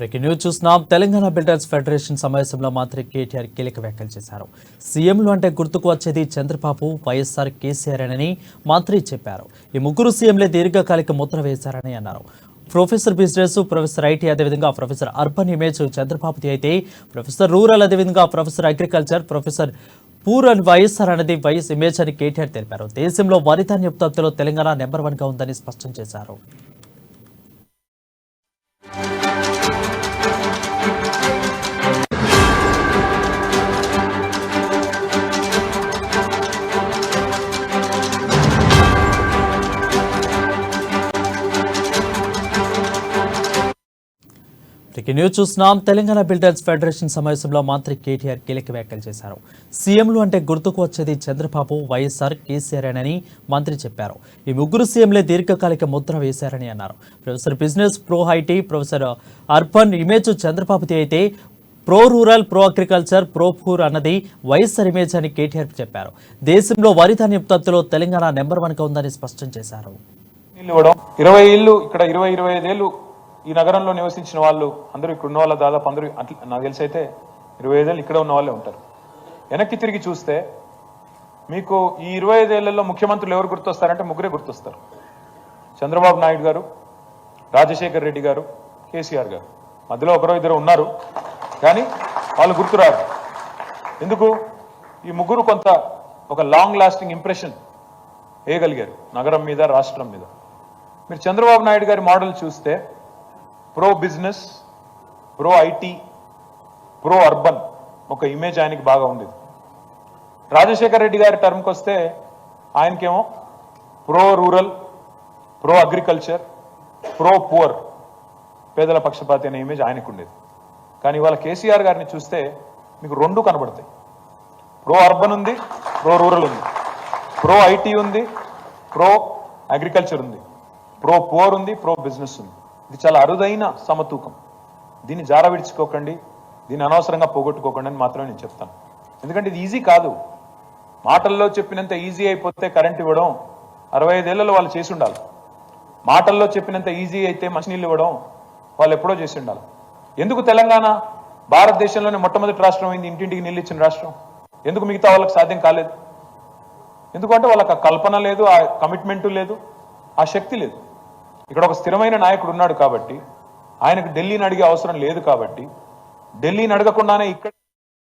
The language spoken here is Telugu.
బ్రేకింగ్ న్యూస్ చూస్తున్నాం. తెలంగాణ బిల్డర్స్ ఫెడరేషన్ సమావేశంలో మంత్రి కేటీఆర్ కీలక వ్యాఖ్యలు చేశారు. సీఎంలు అంటే గుర్తుకు వచ్చేది చంద్రబాబు, వైఎస్ఆర్, కేసీఆర్ అని మంత్రి చెప్పారు. ఈ ముగ్గురు సీఎంలే దీర్ఘకాలిక ముద్ర వేశారని అన్నారు. ప్రొఫెసర్ బిజినెస్, ప్రొఫెసర్ ఐటీ, అదేవిధంగా ప్రొఫెసర్ అర్బన్ ఇమేజ్ చంద్రబాబుది అయితే ప్రొఫెసర్ రూరల్, అదేవిధంగా professor agriculture, professor poor and YSR అనేది వైఎస్ ఇమేజ్ అని కేటీఆర్ తెలిపారు. దేశంలో వరి ధాన్య ఉత్పత్తిలో తెలంగాణ నెంబర్ 1గా ఉందని స్పష్టం చేశారు. న్యూస్ చూస్తున్నాం. తెలంగాణ బిల్డర్స్ ఫెడరేషన్ సమావేశంలో మంత్రి కేటీఆర్ కీలక వ్యాఖ్యలు చేశారు. సీఎంలు అంటే గుర్తుకు వచ్చేది చంద్రబాబు, వైఎస్ఆర్, కేసీఆర్ అని మంత్రి చెప్పారు. ఈ ముగ్గురు సీఎంలే దీర్ఘకాలిక ముద్ర వేశారని అన్నారు. Professor business, pro IT, professor urban image చంద్రబాబుది అయితే pro rural, pro agriculture, pro poor అన్నది వైఎస్ఆర్ ఇమేజ్ అని కేటీఆర్ చెప్పారు. దేశంలో వరి ధాన్య ఉత్పత్తిలో తెలంగాణ నెంబర్ 1గా ఉందని స్పష్టం చేశారు. 20 ఇళ్ళు ఇక్కడ 25 ఏళ్ళు ఈ నగరంలో నివసించిన వాళ్ళు అందరూ ఇక్కడ ఉన్న వాళ్ళ దాదాపు అందరూ నాకు తెలిసి అయితే 25 ఏళ్ళు ఇక్కడ ఉన్న వాళ్ళే ఉంటారు. వెనక్కి తిరిగి చూస్తే మీకు ఈ 25 ఏళ్లలో ముఖ్యమంత్రులు ఎవరు గుర్తొస్తారంటే ముగ్గురే గుర్తొస్తారు. చంద్రబాబు నాయుడు గారు, రాజశేఖర్ రెడ్డి గారు, కేసీఆర్ గారు. మధ్యలో ఒకరో ఇద్దరు ఉన్నారు కానీ వాళ్ళు గుర్తురారు. ఎందుకు? ఈ ముగ్గురు కొంత ఒక లాంగ్ లాస్టింగ్ ఇంప్రెషన్ వేయగలిగారు నగరం మీద, రాష్ట్రం మీద. మీరు చంద్రబాబు నాయుడు గారి మోడల్ చూస్తే pro business, pro IT, pro urban ఒక ఇమేజ్ ఆయనకి బాగా ఉండేది. రాజశేఖర్ రెడ్డి గారి టర్మ్కి వస్తే ఆయనకేమో pro rural, pro agriculture, pro poor, పేదల పక్షపాతి అనే ఇమేజ్ ఆయనకు ఉండేది. కానీ ఇవాళ కేసీఆర్ గారిని చూస్తే మీకు రెండు కనబడతాయి. ప్రో అర్బన్ ఉంది, ప్రో రూరల్ ఉంది, ప్రో ఐటీ ఉంది, ప్రో అగ్రికల్చర్ ఉంది, ప్రో పూర్ ఉంది, ప్రో బిజినెస్ ఉంది. ఇది చాలా అరుదైన సమతూకం. దీన్ని జార విడుచుకోకండి, దీన్ని అనవసరంగా పోగొట్టుకోకండి అని మాత్రమే నేను చెప్తాను. ఎందుకంటే ఇది ఈజీ కాదు. మాటల్లో చెప్పినంత ఈజీ అయిపోతే కరెంట్ ఇవ్వడం 65 ఏళ్లలో వాళ్ళు చేసి ఉండాలి. మాటల్లో చెప్పినంత ఈజీ అయితే మంచినీళ్ళు ఇవ్వడం వాళ్ళు ఎప్పుడో చేసి ఉండాలి. ఎందుకు తెలంగాణ భారతదేశంలోనే మొట్టమొదటి రాష్ట్రం అయింది ఇంటింటికి నీళ్ళు ఇచ్చిన రాష్ట్రం? ఎందుకు మిగతా వాళ్ళకి సాధ్యం కాలేదు? ఎందుకంటే వాళ్ళకి ఆ కల్పన లేదు, ఆ కమిట్మెంటు లేదు, ఆ శక్తి లేదు. ఇక్కడ ఒక స్థిరమైన నాయకుడు ఉన్నాడు కాబట్టి, ఆయనకు ఢిల్లీని అడిగే అవసరం లేదు కాబట్టి, ఢిల్లీని అడగకుండానే ఇక్కడ